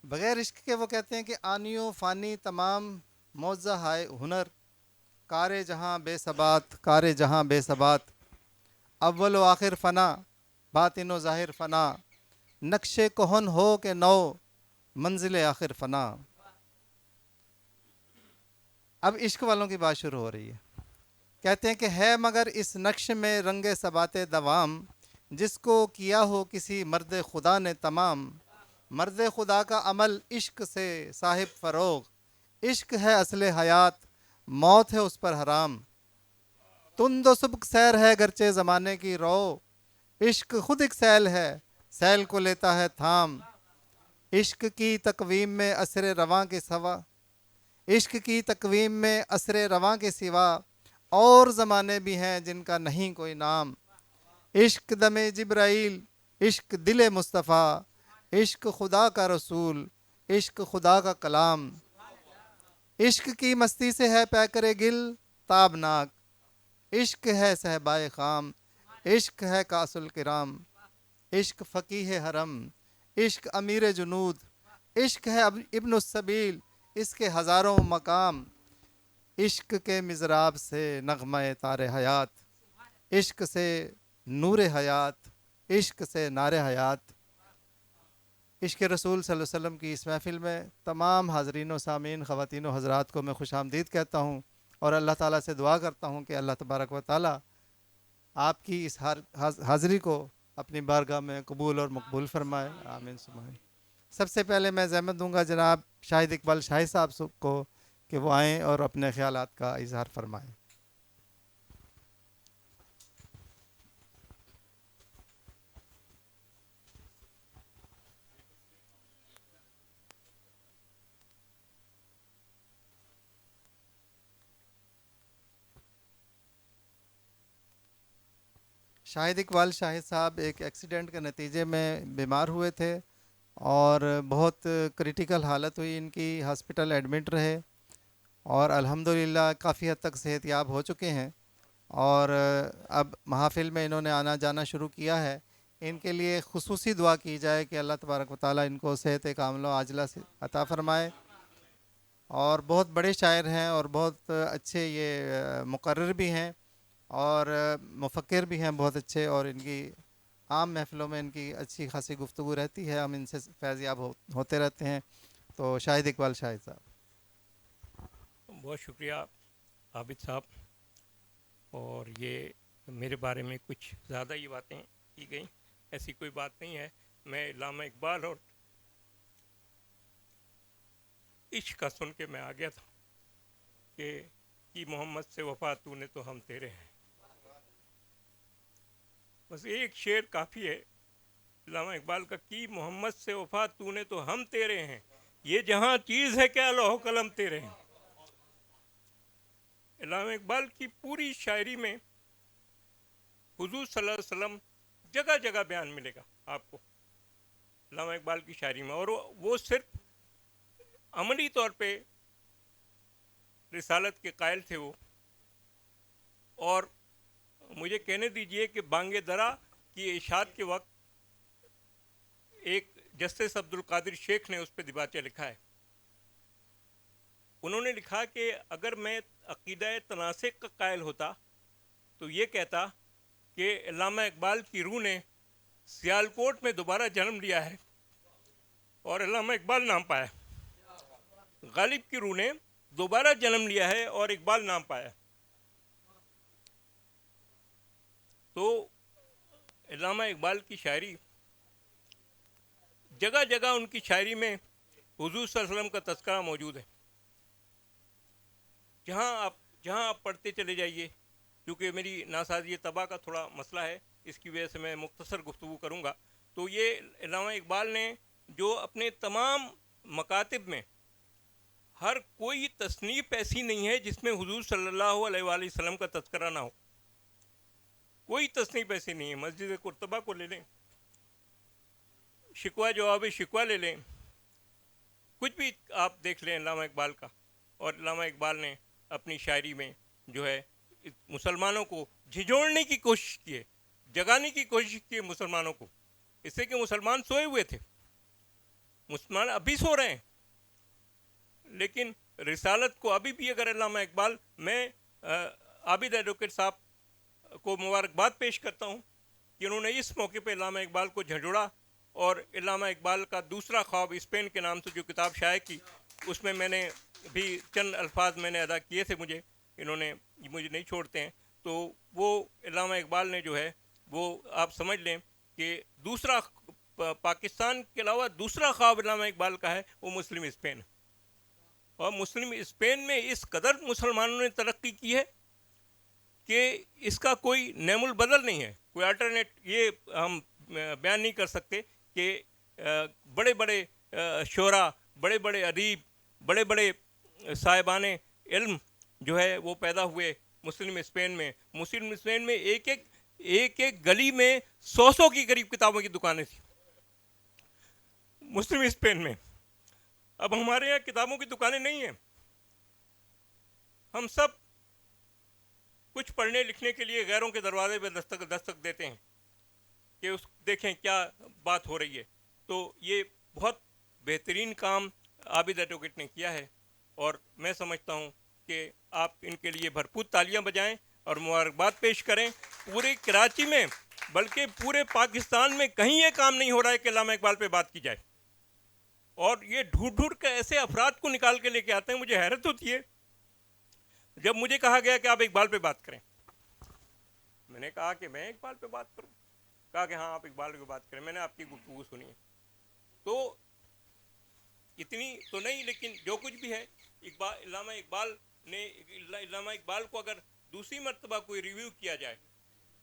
बग़ैर इश्क के वो कहते हैं कि आनियो फ़ानी तमाम मौज़ा हाय हुनर, कारे जहाँ बेसबात कारे जहाँ बेसबात, अव्वल व आखिर फ़ना बातिन व ज़ाहिर फ़ना, नक्शे कोहन हो के नौ मंजिल आखिर फ़ना। अब इश्क वालों की बात शुरू हो रही है। कहते हैं कि है मगर इस नक्श में रंगे सबाते दवाम, जिसको किया हो किसी मर्द खुदा ने तमाम। मर्द खुदा का अमल इश्क से साहिब फ़रोग, इश्क है असले हयात, मौत है उस पर हराम। तुंदो सुबक सैर है गरचे ज़माने की रो, इश्क खुद एक सैल है, सैल को लेता है थाम। इश्क की तकवीम में असर रवां के सवा, इश्क की तकवीम में असर रवां के सिवा और ज़माने भी हैं जिनका नहीं कोई नाम। इश्क दमे जिब्राइल, इश्क दिल मुस्तफ़ा, इश्क खुदा का रसूल, इश्क खुदा का कलाम। इश्क की मस्ती से है पैकर गिल ताबनाक, इश्क है सहबाए खाम, इश्क है कासुल किराम। इश्क फ़कीह हरम, इश्क अमीर जुनूद, इश्क है इब्न सबील, इसके हज़ारों मकाम। इश्क के मिज़राब से नगमा तारे हयात, इश्क से नूर हयात, इश्क से नारे हयात। इश्क रसूल सल्लल्लाहु अलैहि वसल्लम की इस महफ़िल में तमाम हाज़रीन व सामीन ख़वातीन व हज़रात को मैं खुश आमदीद कहता हूँ और अल्लाह ताला से दुआ करता हूँ कि अल्लाह तबारक व ताला आपकी इस हाज़िरी को अपनी बारगाह में कबूल और मकबूल फरमाए। आमीन सुमा आमीन। सबसे पहले मैं ज़हमत दूंगा जनाब शाहिद इकबाल शाहिद साहब को कि वो आएँ और अपने ख्यालात का इजहार फरमाएँ। शाहिद इकबाल शाहिद साहब एक एक्सीडेंट के नतीजे में बीमार हुए थे और बहुत क्रिटिकल हालत हुई इनकी, हॉस्पिटल एडमिट रहे और अल्हम्दुलिल्लाह काफ़ी हद तक सेहतयाब हो चुके हैं और अब महफ़िल में इन्होंने आना जाना शुरू किया है। इनके लिए खुसूसी दुआ की जाए कि अल्लाह तबारक व तआला इनको सेहत कामिला आजिला से अता फ़रमाए। और बहुत बड़े शायर हैं और बहुत अच्छे ये मुकर्रिर भी हैं और मुफक्किर भी हैं बहुत अच्छे, और इनकी आम महफ़िलों में इनकी अच्छी खासी गुफ्तगू रहती है, हम इनसे फैज़याब होते रहते हैं। तो शाहिद इकबाल शाहिद साहब। बहुत शुक्रिया आबिद साहब। और ये मेरे बारे में कुछ ज़्यादा ही बातें की गई, ऐसी कोई बात नहीं है। मैं इल्लामा इकबाल और इश्क का सुन के मैं आ गया था कि मोहम्मद से वफ़ा तूने तो हम तेरे हैं। बस एक शेर काफ़ी है इल्लामा इकबाल का कि मोहम्मद से वफ़ा तूने तो हम तेरे हैं, ये जहाँ चीज़ है क्या लौह कलम तेरे हैं। इल्लामा इकबाल की पूरी शायरी में हुजूर सल्लल्लाहु अलैहि वसल्लम जगह जगह बयान मिलेगा आपको इल्लामा इकबाल की शायरी में। और वो सिर्फ अमली तौर पे रिसालत के कायल थे वो। और मुझे कहने दीजिए कि बांगे दरा की इशात के वक्त एक जस्टिस अब्दुल कादिर शेख ने उस पर दिबाचा लिखा है। उन्होंने लिखा कि अगर मैं अकीदा तनासिक का कायल होता तो ये कहता कि इल्लामा इकबाल की रूह ने सियालकोट में दोबारा जन्म लिया है और इल्लामा इकबाल नाम पाया। गालिब की रूह ने दोबारा जन्म लिया है और इकबाल नाम पाया। तो इल्लामा इकबाल की शायरी, जगह जगह उनकी शायरी में हुजूर सल्लल्लाहु अलैहि वसल्लम का तज़किरा मौजूद है। जहाँ आप पढ़ते चले जाइए, क्योंकि मेरी नासाजी तबाह का थोड़ा मसला है, इसकी वजह से मैं मुख्तसर गुफ्तगू करूँगा। तो ये इल्लामा इकबाल ने जो अपने तमाम मकातिब में, हर कोई तसनीफ़ ऐसी नहीं है जिसमें हुजूर सल्लल्लाहु अलैहि वसल्लम का तज़किरा ना हो। कोई तसनीफ़ ऐसी नहीं है। मस्जिद कुर्तबा को ले लें, शिकवा जवाब शिकवा ले लें, कुछ भी आप देख लें इल्लामा इकबाल का। और इल्लामा इकबाल ने अपनी शायरी में जो है मुसलमानों को झिझोड़ने की कोशिश की है, जगाने की कोशिश की है मुसलमानों को, इससे कि मुसलमान सोए हुए थे। मुसलमान अभी सो रहे हैं, लेकिन रिसालत को अभी भी अगर अल्लामा इकबाल, मैं आबिद एडवोकेट साहब को मुबारकबाद पेश करता हूँ कि उन्होंने इस मौके पे अल्लामा इकबाल को झंझोड़ा, और अल्लामा इकबाल का दूसरा ख्वाब स्पेन के नाम से जो किताब शाये की, उसमें मैंने भी चंद अल्फाज मैंने अदा किए थे, इन्होंने मुझे नहीं छोड़ते हैं। तो वो अल्लामा इकबाल ने जो है वो आप समझ लें कि दूसरा पाकिस्तान के अलावा दूसरा ख्वाब अल्लामा इकबाल का है वो मुस्लिम स्पेन। और मुस्लिम स्पेन में इस कदर मुसलमानों ने तरक्की की है कि इसका कोई नेमुल बदल नहीं है, कोई अल्टरनेट ये हम बयान नहीं कर सकते कि बड़े बड़े शोरा, बड़े बड़े अदीब, बड़े बड़े साहिबान इल्म जो है वो पैदा हुए मुस्लिम स्पेन में। मुस्लिम स्पेन में एक एक गली में 100 की करीब किताबों की दुकानें थी मुस्लिम स्पेन में। अब हमारे यहाँ किताबों की दुकानें नहीं हैं। हम सब कुछ पढ़ने लिखने के लिए गैरों के दरवाजे पे दस्तक देते हैं कि उस देखें क्या बात हो रही है। तो ये बहुत बेहतरीन काम आबिद एडवोकेट ने किया है, और मैं समझता हूँ कि आप इनके लिए भरपूर तालियां बजाएं और मुबारकबाद पेश करें। पूरे कराची में, बल्कि पूरे पाकिस्तान में कहीं ये काम नहीं हो रहा है कि अल्लामा इकबाल पे बात की जाए, और ये ढूंढ ढूंढ के ऐसे अफराद को निकाल के लेके आते हैं। मुझे हैरत होती है जब मुझे कहा गया कि आप इकबाल पे बात करें। मैंने कहा कि मैं इकबाल पे बात करूं? कहा कि हाँ आप इकबाल पे बात करें, मैंने आपकी गुफ्तगू सुनी है। तो इतनी तो नहीं, लेकिन जो कुछ भी है, अल्लामा इकबाल को अगर दूसरी मर्तबा कोई रिव्यू किया जाए,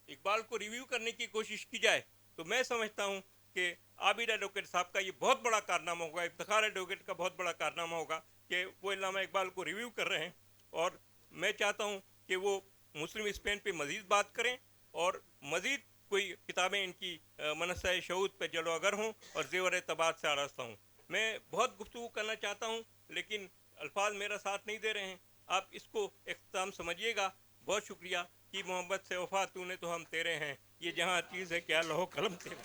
इकबाल को रिव्यू करने की कोशिश की जाए, तो मैं समझता हूँ कि आबिद एडवोकेट साहब का ये बहुत बड़ा कारनामा होगा, इफ्तिखार एडवोकेट का बहुत बड़ा कारनामा होगा कि वो अल्लामा इकबाल को रिव्यू कर रहे हैं। और मैं चाहता हूँ कि वो मुस्लिम स्पेन पे मज़ीद बात करें, और मज़ीद कोई किताबें इनकी मनसा शऊद पे जलोगर हों और ज़ेवर तबाद से आरास्ता हूँ। मैं बहुत गुफ्तगू करना चाहता हूँ, लेकिन अल्फाज मेरा साथ नहीं दे रहे हैं। आप इसको इख्तिताम समझिएगा। बहुत शुक्रिया कि मोहब्बत से वफा तूने तो हम तेरे हैं, ये जहाँ चीज़ है क्या लहो कलम तेरे।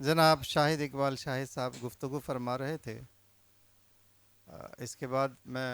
जनाब शाहिद इकबाल शाहिद साहब गुफ्तगू फरमा रहे थे। इसके बाद मैं